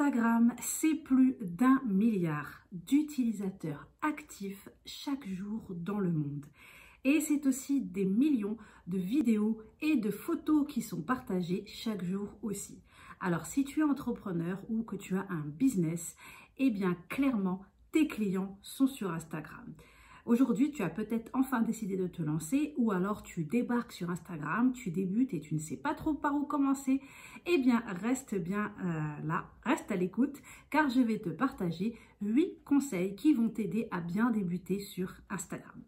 Instagram, c'est plus d'1 milliard d'utilisateurs actifs chaque jour dans le monde. Et c'est aussi des millions de vidéos et de photos qui sont partagées chaque jour aussi. Alors si tu es entrepreneur ou que tu as un business, eh bien clairement tes clients sont sur Instagram. Aujourd'hui, tu as peut-être enfin décidé de te lancer ou alors tu débarques sur Instagram, tu débutes et tu ne sais pas trop par où commencer. Eh bien, reste bien là, reste à l'écoute car je vais te partager 8 conseils qui vont t'aider à bien débuter sur Instagram.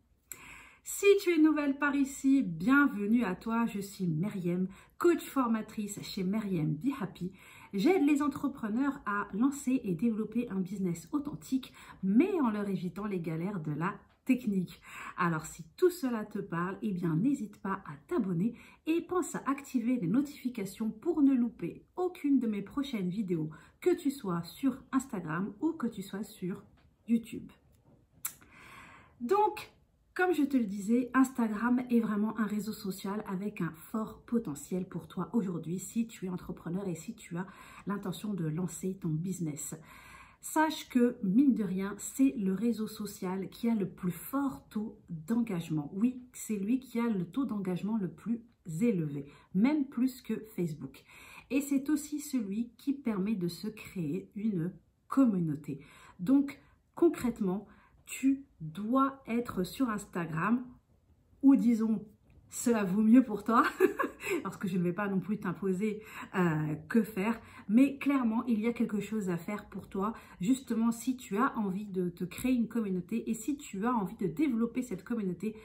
Si tu es nouvelle par ici, bienvenue à toi. Je suis Meriem, coach formatrice chez Meriem Be Happy. J'aide les entrepreneurs à lancer et développer un business authentique, mais en leur évitant les galères de la technique. Alors si tout cela te parle, eh bien n'hésite pas à t'abonner et pense à activer les notifications pour ne louper aucune de mes prochaines vidéos, que tu sois sur Instagram ou que tu sois sur YouTube. Donc, comme je te le disais, Instagram est vraiment un réseau social avec un fort potentiel pour toi aujourd'hui si tu es entrepreneur et si tu as l'intention de lancer ton business. Sache que, mine de rien, c'est le réseau social qui a le plus fort taux d'engagement. Oui, c'est lui qui a le taux d'engagement le plus élevé, même plus que Facebook. Et c'est aussi celui qui permet de se créer une communauté. Donc, concrètement, tu dois être sur Instagram ou disons, cela vaut mieux pour toi parce que je ne vais pas non plus t'imposer que faire. Mais clairement, il y a quelque chose à faire pour toi. Justement, si tu as envie de te créer une communauté et si tu as envie de développer cette communauté,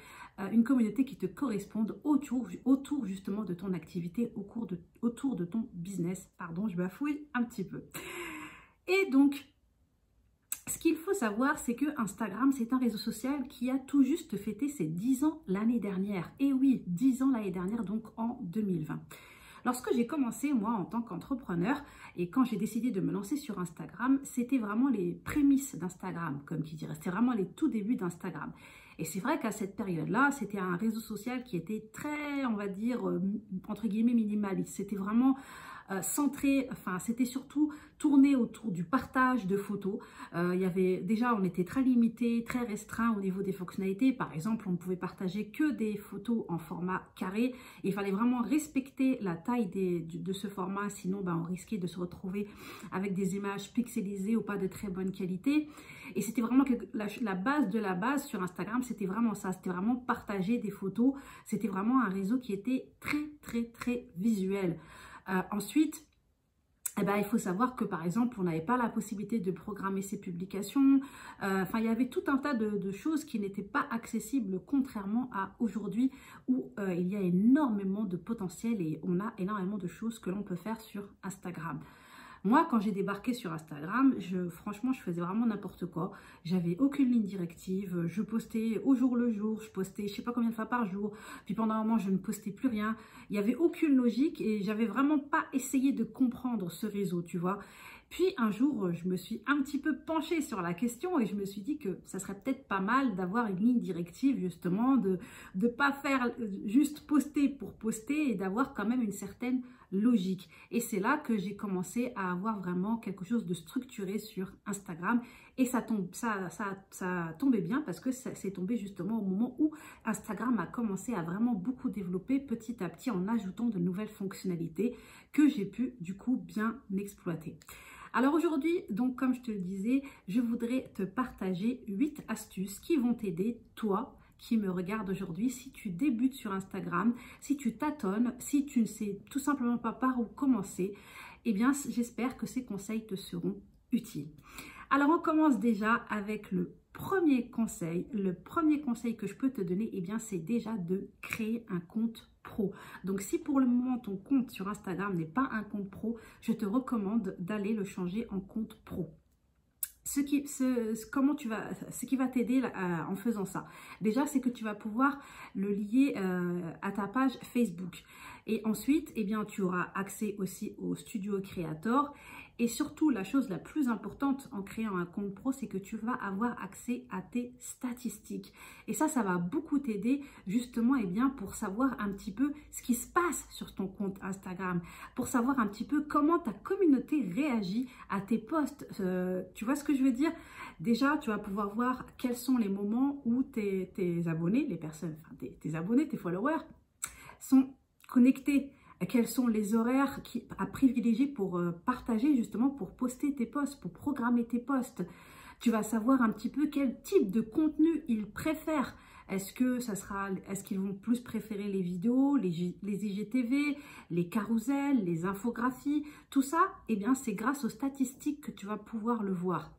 une communauté qui te corresponde autour justement de ton activité, autour de ton business. Pardon, je bafouille un petit peu. Et donc, ce qu'il faut savoir, c'est que Instagram, c'est un réseau social qui a tout juste fêté ses 10 ans l'année dernière. Et oui, 10 ans l'année dernière, donc en 2020. Lorsque j'ai commencé, moi, en tant qu'entrepreneur, et quand j'ai décidé de me lancer sur Instagram, c'était vraiment les prémices d'Instagram, comme qui dirait. C'était vraiment les tout débuts d'Instagram. Et c'est vrai qu'à cette période-là, c'était un réseau social qui était très, on va dire, entre guillemets, minimaliste. C'était vraiment centré, enfin c'était surtout tourné autour du partage de photos. Il y avait déjà, on était très limité, très restreint au niveau des fonctionnalités. Par exemple, on ne pouvait partager que des photos en format carré. Il fallait vraiment respecter la taille de ce format, sinon on risquait de se retrouver avec des images pixelisées ou pas de très bonne qualité. Et c'était vraiment la base de la base sur Instagram, c'était vraiment ça, c'était vraiment partager des photos. C'était vraiment un réseau qui était très visuel. Ensuite, il faut savoir que par exemple, on n'avait pas la possibilité de programmer ses publications. Il y avait tout un tas de choses qui n'étaient pas accessibles, contrairement à aujourd'hui où il y a énormément de potentiel et on a énormément de choses que l'on peut faire sur Instagram. Moi, quand j'ai débarqué sur Instagram, franchement, je faisais vraiment n'importe quoi. J'avais aucune ligne directive. Je postais au jour le jour. Je postais je sais pas combien de fois par jour. Puis pendant un moment, je ne postais plus rien. Il n'y avait aucune logique et j'avais vraiment pas essayé de comprendre ce réseau, tu vois. Puis un jour, je me suis un petit peu penchée sur la question et je me suis dit que ça serait peut-être pas mal d'avoir une ligne directive justement, de ne pas faire juste poster pour poster et d'avoir quand même une certaine logique. Et c'est là que j'ai commencé à avoir vraiment quelque chose de structuré sur Instagram et ça tombait bien parce que c'est tombé justement au moment où Instagram a commencé à vraiment beaucoup développer petit à petit en ajoutant de nouvelles fonctionnalités que j'ai pu du coup bien exploiter. Alors aujourd'hui, donc comme je te le disais, je voudrais te partager 8 astuces qui vont t'aider, toi qui me regardes aujourd'hui, si tu débutes sur Instagram, si tu tâtonnes, si tu ne sais tout simplement pas par où commencer, eh bien j'espère que ces conseils te seront utiles. Alors on commence déjà avec le premier conseil. Le premier conseil que je peux te donner, eh bien c'est déjà de créer un compte pro. Donc si pour le moment ton compte sur Instagram n'est pas un compte pro, je te recommande d'aller le changer en compte pro. Ce qui va t'aider en faisant ça, déjà, c'est que tu vas pouvoir le lier à ta page Facebook. Et ensuite, eh bien, tu auras accès aussi au Studio Creator. Et surtout, la chose la plus importante en créant un compte pro, c'est que tu vas avoir accès à tes statistiques. Et ça va beaucoup t'aider justement pour savoir un petit peu ce qui se passe sur ton compte Instagram, pour savoir un petit peu comment ta communauté réagit à tes posts. Tu vois ce que je veux dire? Déjà, tu vas pouvoir voir quels sont les moments où tes abonnés, les personnes, enfin tes abonnés, tes followers, sont connectés. Quels sont les horaires à privilégier pour partager justement, pour poster tes posts, pour programmer tes posts. Tu vas savoir un petit peu quel type de contenu ils préfèrent. Est-ce qu'ils vont plus préférer les vidéos, les IGTV, les carousels, les infographies? Tout ça, eh bien, c'est grâce aux statistiques que tu vas pouvoir le voir.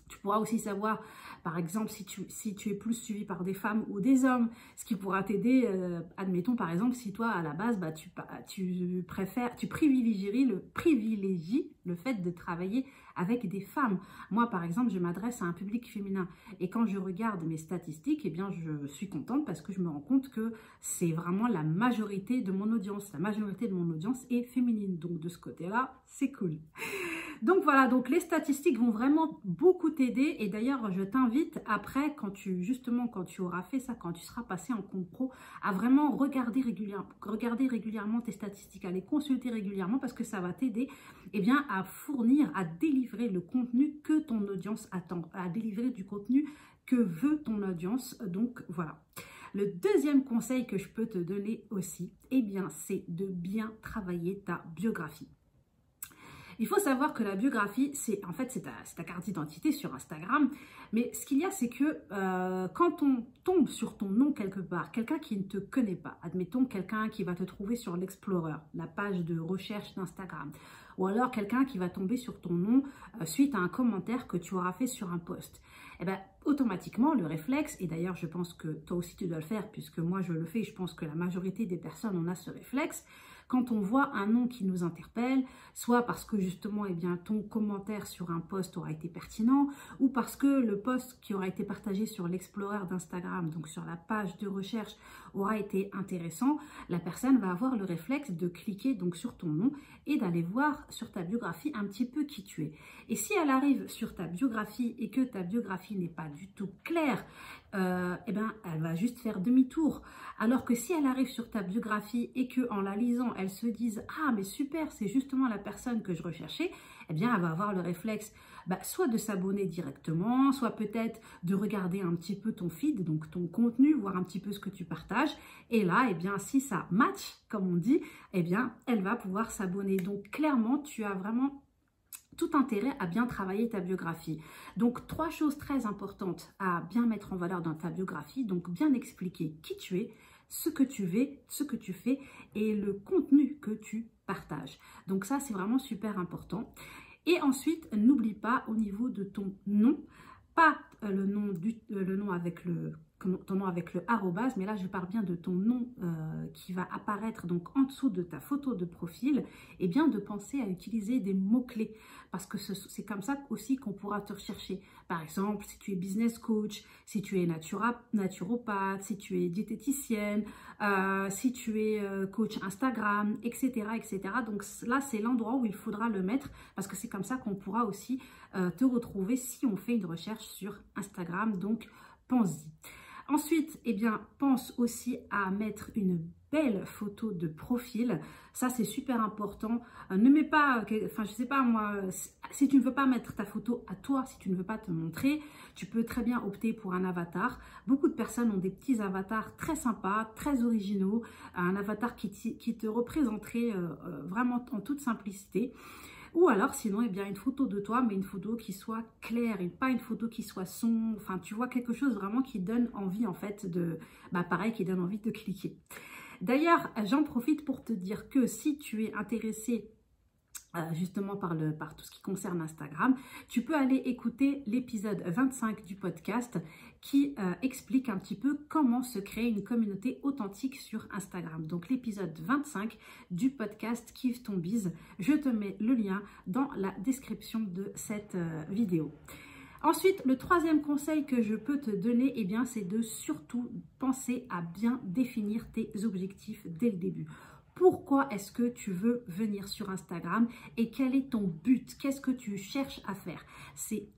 Tu pourras aussi savoir, par exemple, si tu es plus suivi par des femmes ou des hommes, ce qui pourra t'aider, admettons par exemple, si toi à la base, tu privilégies le fait de travailler avec des femmes. Moi par exemple, je m'adresse à un public féminin et quand je regarde mes statistiques, eh bien je suis contente parce que je me rends compte que c'est vraiment la majorité de mon audience. La majorité de mon audience est féminine, donc de ce côté-là, c'est cool. Donc voilà, donc les statistiques vont vraiment beaucoup t'aider et d'ailleurs je t'invite après quand tu auras fait ça, quand tu seras passé en compte pro, à vraiment regarder régulièrement tes statistiques, à les consulter régulièrement parce que ça va t'aider à fournir, à délivrer le contenu que ton audience attend, à délivrer du contenu que veut ton audience. Donc voilà. Le deuxième conseil que je peux te donner aussi, c'est de bien travailler ta biographie. Il faut savoir que la biographie, c'est ta carte d'identité sur Instagram. Mais ce qu'il y a, c'est que quand on tombe sur ton nom quelque part, quelqu'un qui ne te connaît pas, admettons quelqu'un qui va te trouver sur l'Explorer, la page de recherche d'Instagram, ou alors quelqu'un qui va tomber sur ton nom suite à un commentaire que tu auras fait sur un post. Eh bien, automatiquement, le réflexe, et d'ailleurs, je pense que toi aussi tu dois le faire, puisque moi je le fais, je pense que la majorité des personnes en a ce réflexe. Quand on voit un nom qui nous interpelle, soit parce que justement, ton commentaire sur un post aura été pertinent, ou parce que le post qui aura été partagé sur l'Explorer d'Instagram, donc sur la page de recherche, aura été intéressant, la personne va avoir le réflexe de cliquer donc sur ton nom et d'aller voir sur ta biographie un petit peu qui tu es. Et si elle arrive sur ta biographie et que ta biographie n'est pas du tout claire, elle va juste faire demi-tour. Alors que si elle arrive sur ta biographie et que en la lisant, elle se dise « Ah, mais super, c'est justement la personne que je recherchais », elle va avoir le réflexe soit de s'abonner directement, soit peut-être de regarder un petit peu ton feed, donc ton contenu, voir un petit peu ce que tu partages. Et là, si ça match, comme on dit, elle va pouvoir s'abonner. Donc clairement, tu as vraiment tout intérêt à bien travailler ta biographie. Donc, 3 choses très importantes à bien mettre en valeur dans ta biographie. Donc, bien expliquer qui tu es, ce que tu fais et le contenu que tu partages. Donc, ça, c'est vraiment super important. Et ensuite, n'oublie pas au niveau de ton nom, pas le nom avec ton nom avec le arrobase, mais là je parle bien de ton nom qui va apparaître donc en dessous de ta photo de profil, et bien de penser à utiliser des mots-clés parce que c'est comme ça aussi qu'on pourra te rechercher. Par exemple, si tu es business coach, si tu es naturopathe, si tu es diététicienne, si tu es coach Instagram, etc., etc. Donc là, c'est l'endroit où il faudra le mettre parce que c'est comme ça qu'on pourra aussi te retrouver si on fait une recherche sur Instagram. Donc, pense-y. Ensuite, pense aussi à mettre une belle photo de profil. Ça, c'est super important. Ne mets pas, je sais pas moi, si tu ne veux pas mettre ta photo à toi, si tu ne veux pas te montrer, tu peux très bien opter pour un avatar. Beaucoup de personnes ont des petits avatars très sympas, très originaux. Un avatar qui te représenterait vraiment en toute simplicité. Ou alors, sinon, une photo de toi, mais une photo qui soit claire et pas une photo qui soit sombre. Enfin, tu vois, quelque chose vraiment qui donne envie, en fait, qui donne envie de cliquer. D'ailleurs, j'en profite pour te dire que si tu es intéressé justement par tout ce qui concerne Instagram, tu peux aller écouter l'épisode 25 du podcast qui explique un petit peu comment se créer une communauté authentique sur Instagram. Donc l'épisode 25 du podcast Kiffe ton Biz, je te mets le lien dans la description de cette vidéo. Ensuite, le troisième conseil que je peux te donner, c'est de surtout penser à bien définir tes objectifs dès le début. pourquoi est-ce que tu veux venir sur Instagram et quel est ton but, qu'est-ce que tu cherches à faire. C'est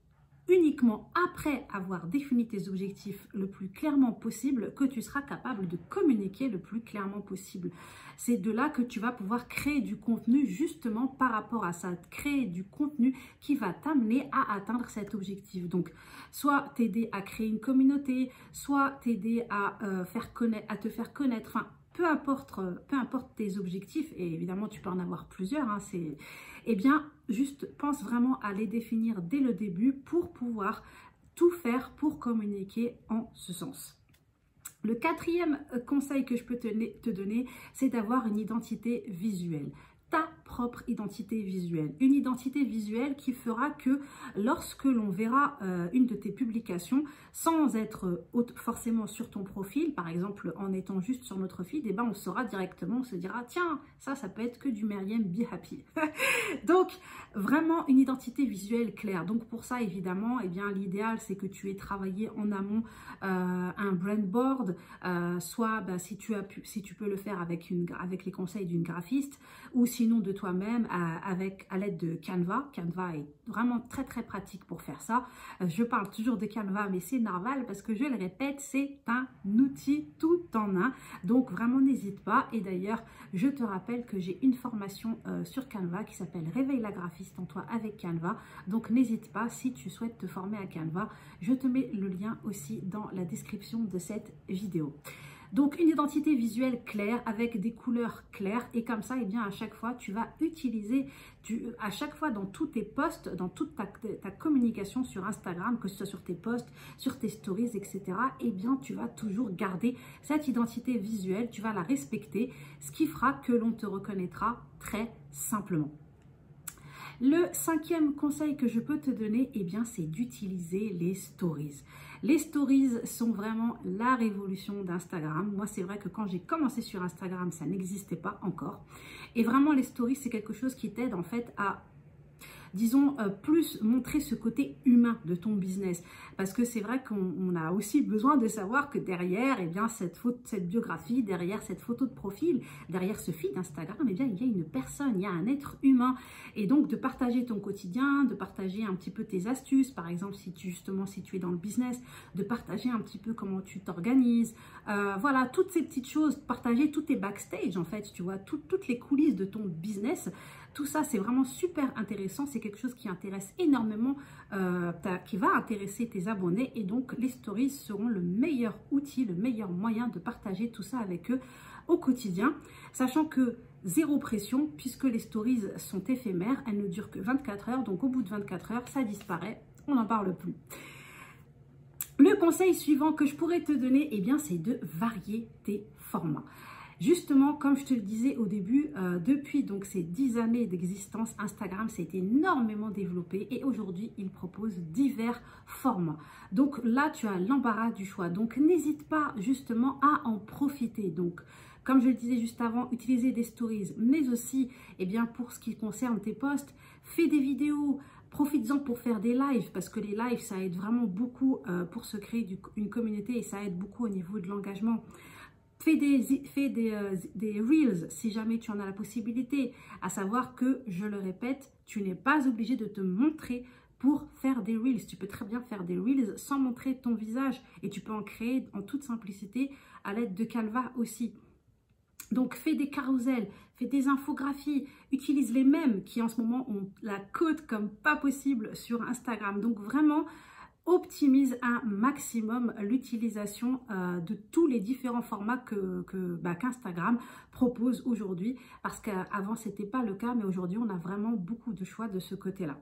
uniquement après avoir défini tes objectifs le plus clairement possible que tu seras capable de communiquer le plus clairement possible. C'est de là que tu vas pouvoir créer du contenu justement par rapport à ça, créer du contenu qui va t'amener à atteindre cet objectif. Donc, soit t'aider à créer une communauté, soit t'aider à te faire connaître, enfin, peu importe tes objectifs, et évidemment tu peux en avoir plusieurs, hein, eh bien juste pense vraiment à les définir dès le début pour pouvoir tout faire pour communiquer en ce sens. Le quatrième conseil que je peux te donner, c'est d'avoir une identité visuelle. Ta propre identité visuelle. Une identité visuelle qui fera que lorsque l'on verra une de tes publications, sans être forcément sur ton profil, par exemple en étant juste sur notre feed, eh ben on saura directement, on se dira tiens, ça peut être que du Myriam Be Happy. Donc vraiment une identité visuelle claire. Donc pour ça évidemment, eh bien l'idéal c'est que tu aies travaillé en amont un brand board, soit si tu peux le faire avec les conseils d'une graphiste, ou sinon de toi-même à l'aide de Canva. Canva est vraiment très très pratique pour faire ça. Je parle toujours de Canva, mais c'est normal parce que je le répète, c'est un outil tout en un. Donc vraiment n'hésite pas. Et d'ailleurs, je te rappelle que j'ai une formation sur Canva qui s'appelle Réveille la graphiste en toi avec Canva. Donc n'hésite pas si tu souhaites te former à Canva. Je te mets le lien aussi dans la description de cette vidéo. Donc une identité visuelle claire avec des couleurs claires et comme ça, eh bien à chaque fois, tu vas utiliser, à chaque fois dans tous tes posts, dans toute ta communication sur Instagram, que ce soit sur tes posts, sur tes stories, etc. Eh bien tu vas toujours garder cette identité visuelle, tu vas la respecter, ce qui fera que l'on te reconnaîtra très simplement. Le cinquième conseil que je peux te donner, eh bien, c'est d'utiliser les stories. Les stories sont vraiment la révolution d'Instagram. Moi, c'est vrai que quand j'ai commencé sur Instagram, ça n'existait pas encore. Et vraiment, les stories, c'est quelque chose qui t'aide en fait à, disons, plus montrer ce côté humain de ton business. Parce que c'est vrai qu'on a aussi besoin de savoir que derrière, eh bien, cette biographie, derrière cette photo de profil, derrière ce feed Instagram, eh bien, il y a une personne, il y a un être humain. Et donc, de partager ton quotidien, de partager un petit peu tes astuces, par exemple, si tu es dans le business, de partager un petit peu comment tu t'organises. Voilà, toutes ces petites choses, partager tous tes backstage, en fait, tu vois, toutes les coulisses de ton business. Tout ça, c'est vraiment super intéressant. C'est quelque chose qui intéresse énormément, qui va intéresser tes abonnés. Et donc, les stories seront le meilleur outil, le meilleur moyen de partager tout ça avec eux au quotidien. Sachant que zéro pression, puisque les stories sont éphémères. Elles ne durent que 24 heures. Donc, au bout de 24 heures, ça disparaît. On n'en parle plus. Le conseil suivant que je pourrais te donner, eh bien, c'est de varier tes formats. Justement, comme je te le disais au début, depuis donc ces 10 années d'existence, Instagram s'est énormément développé et aujourd'hui, il propose divers formats. Donc là, tu as l'embarras du choix. Donc n'hésite pas justement à en profiter. Donc, comme je le disais juste avant, utiliser des stories, mais aussi, eh bien, pour ce qui concerne tes posts, fais des vidéos. Profites-en pour faire des lives parce que les lives, ça aide vraiment beaucoup pour se créer une communauté et ça aide beaucoup au niveau de l'engagement. Fais des reels si jamais tu en as la possibilité, à savoir que, je le répète, tu n'es pas obligé de te montrer pour faire des reels. Tu peux très bien faire des reels sans montrer ton visage et tu peux en créer en toute simplicité à l'aide de Canva aussi. Donc, fais des carousels, fais des infographies, utilise les mèmes qui en ce moment ont la cote comme pas possible sur Instagram. Donc, vraiment, optimise un maximum l'utilisation de tous les différents formats qu'Instagram propose aujourd'hui. Parce qu'avant, ce n'était pas le cas, mais aujourd'hui, on a vraiment beaucoup de choix de ce côté-là.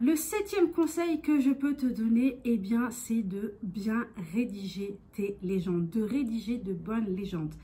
Le septième conseil que je peux te donner, eh bien, c'est de bien rédiger tes légendes, de rédiger de bonnes légendes.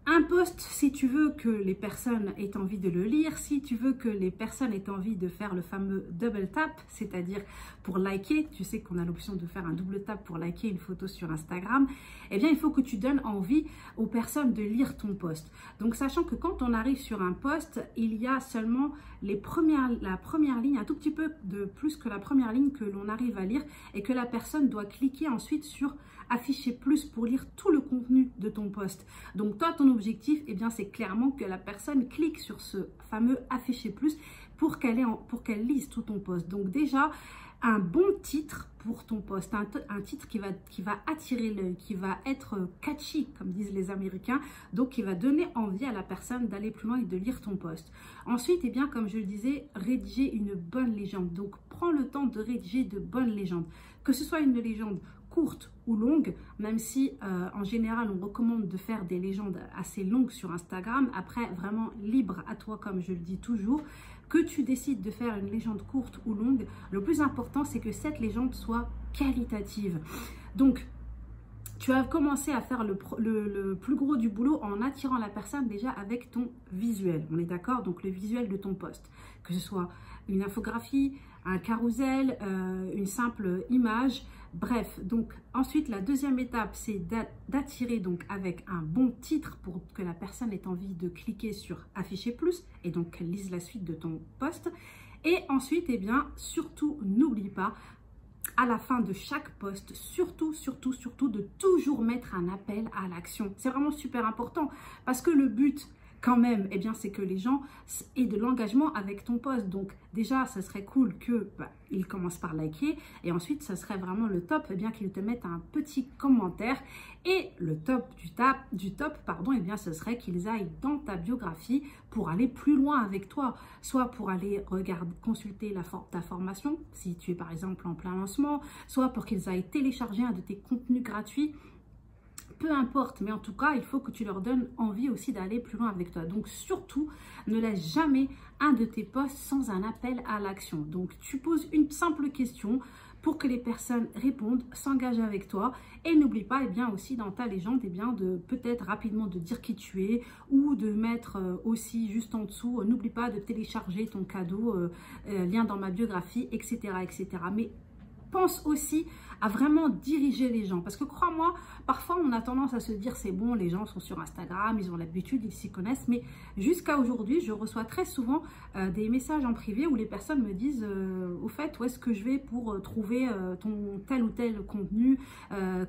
Un post, si tu veux que les personnes aient envie de le lire, si tu veux que les personnes aient envie de faire le fameux double tap, c'est-à-dire pour liker, tu sais qu'on a l'option de faire un double tap pour liker une photo sur Instagram, eh bien il faut que tu donnes envie aux personnes de lire ton post. Donc sachant que quand on arrive sur un post, il y a seulement la première ligne, un tout petit peu de plus que la première ligne que l'on arrive à lire et que la personne doit cliquer ensuite sur afficher plus pour lire tout le contenu de ton post. Donc toi, ton objectif, eh bien, c'est clairement que la personne clique sur ce fameux afficher plus pour qu'elle lise tout ton post. Donc déjà, un bon titre pour ton post, un titre qui va attirer l'œil, qui va être catchy, comme disent les Américains, donc qui va donner envie à la personne d'aller plus loin et de lire ton post. Ensuite, eh bien, comme je le disais, rédiger une bonne légende. Donc, prends le temps de rédiger de bonnes légendes. Que ce soit une légende courte ou longue, même si en général, on recommande de faire des légendes assez longues sur Instagram. Après, vraiment libre à toi, comme je le dis toujours. Que tu décides de faire une légende courte ou longue, le plus important, c'est que cette légende soit qualitative. Donc, tu as commencé à faire le plus gros du boulot en attirant la personne déjà avec ton visuel. On est d'accord? Donc, le visuel de ton post. Que ce soit une infographie, un carrousel, une simple image. Bref, donc ensuite, la deuxième étape, c'est d'attirer donc avec un bon titre pour que la personne ait envie de cliquer sur afficher plus et donc qu'elle lise la suite de ton post. Et ensuite, eh bien, surtout, n'oublie pas, à la fin de chaque post, surtout de toujours mettre un appel à l'action. C'est vraiment super important parce que le but, quand même, eh bien, c'est que les gens aient de l'engagement avec ton post. Donc, déjà, ça serait cool qu'ils commencent par liker. Et ensuite, ça serait vraiment le top, eh bien, qu'ils te mettent un petit commentaire. Et le top du top, eh bien, ce serait qu'ils aillent dans ta biographie pour aller plus loin avec toi. Soit pour aller consulter ta formation, si tu es par exemple en plein lancement, soit pour qu'ils aillent télécharger un de tes contenus gratuits. Peu importe, mais en tout cas, il faut que tu leur donnes envie aussi d'aller plus loin avec toi. Donc, surtout, ne laisse jamais un de tes posts sans un appel à l'action. Donc, tu poses une simple question pour que les personnes répondent, s'engagent avec toi. Et n'oublie pas, eh bien, aussi dans ta légende, eh bien, de peut-être rapidement de dire qui tu es ou de mettre aussi juste en dessous, n'oublie pas de télécharger ton cadeau, lien dans ma biographie, etc., etc. Mais pense aussi à vraiment diriger les gens. Parce que crois-moi, parfois on a tendance à se dire c'est bon, les gens sont sur Instagram, ils ont l'habitude, ils s'y connaissent. Mais jusqu'à aujourd'hui, je reçois très souvent des messages en privé où les personnes me disent au fait, où est-ce que je vais pour trouver ton tel ou tel contenu,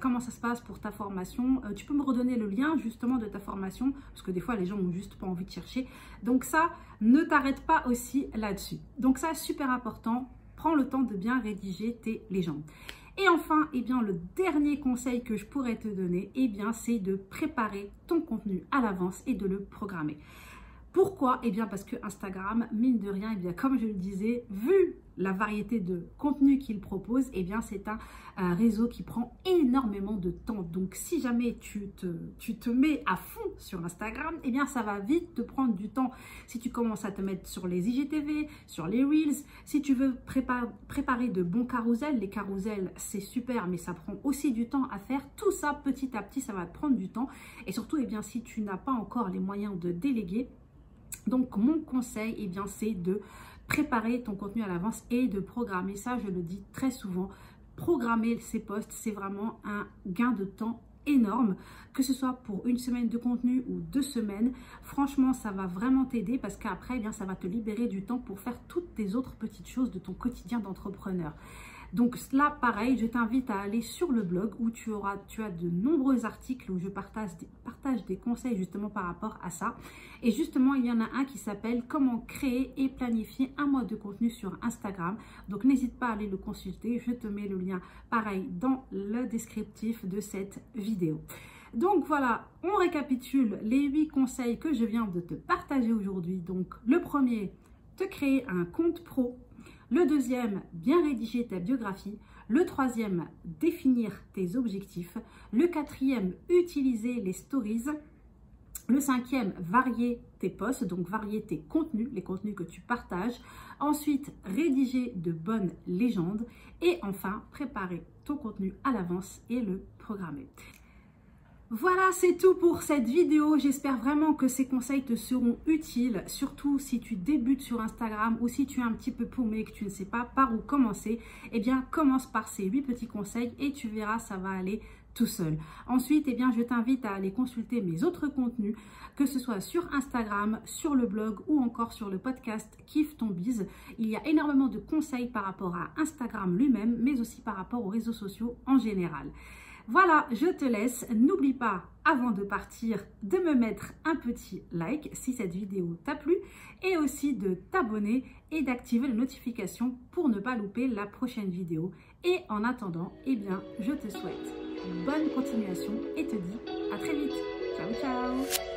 comment ça se passe pour ta formation, tu peux me redonner le lien justement de ta formation, parce que des fois les gens n'ont juste pas envie de chercher. Donc ça, ne t'arrête pas aussi là-dessus. Donc ça, super important. Prends le temps de bien rédiger tes légendes. Et enfin, eh bien, le dernier conseil que je pourrais te donner, eh bien, c'est de préparer ton contenu à l'avance et de le programmer. Pourquoi? Eh bien, parce que Instagram, mine de rien, eh bien, comme je le disais, vu la variété de contenu qu'il propose, eh bien, c'est un réseau qui prend énormément de temps. Donc, si jamais tu te mets à fond sur Instagram, eh bien, ça va vite te prendre du temps. Si tu commences à te mettre sur les IGTV, sur les Reels, si tu veux préparer de bons carousels, les carousels, c'est super, mais ça prend aussi du temps à faire. Tout ça, petit à petit, ça va te prendre du temps. Et surtout, eh bien, si tu n'as pas encore les moyens de déléguer, donc, mon conseil, eh bien, c'est de préparer ton contenu à l'avance et de programmer ça. Je le dis très souvent, programmer ces posts, c'est vraiment un gain de temps énorme, que ce soit pour une semaine de contenu ou 2 semaines. Franchement, ça va vraiment t'aider parce qu'après, eh bien, ça va te libérer du temps pour faire toutes tes autres petites choses de ton quotidien d'entrepreneur. Donc là, pareil, je t'invite à aller sur le blog où tu as de nombreux articles où je partage des conseils justement par rapport à ça. Et justement, il y en a un qui s'appelle « Comment créer et planifier un mois de contenu sur Instagram ». Donc n'hésite pas à aller le consulter. Je te mets le lien pareil dans le descriptif de cette vidéo. Donc voilà, on récapitule les 8 conseils que je viens de te partager aujourd'hui. Donc le premier, te créer un compte pro. Le deuxième, bien rédiger ta biographie. Le troisième, définir tes objectifs. Le quatrième, utiliser les stories. Le cinquième, varier tes posts, donc varier tes contenus, les contenus que tu partages. Ensuite, rédiger de bonnes légendes. Et enfin, préparer ton contenu à l'avance et le programmer. Voilà, c'est tout pour cette vidéo. J'espère vraiment que ces conseils te seront utiles, surtout si tu débutes sur Instagram ou si tu es un petit peu paumé et que tu ne sais pas par où commencer. Eh bien, commence par ces 8 petits conseils et tu verras, ça va aller tout seul. Ensuite, eh bien, je t'invite à aller consulter mes autres contenus, que ce soit sur Instagram, sur le blog ou encore sur le podcast Kiffe ton Biz. Il y a énormément de conseils par rapport à Instagram lui-même, mais aussi par rapport aux réseaux sociaux en général. Voilà, je te laisse. N'oublie pas, avant de partir, de me mettre un petit like si cette vidéo t'a plu et aussi de t'abonner et d'activer les notifications pour ne pas louper la prochaine vidéo. Et en attendant, eh bien, je te souhaite bonne continuation et te dis à très vite. Ciao, ciao!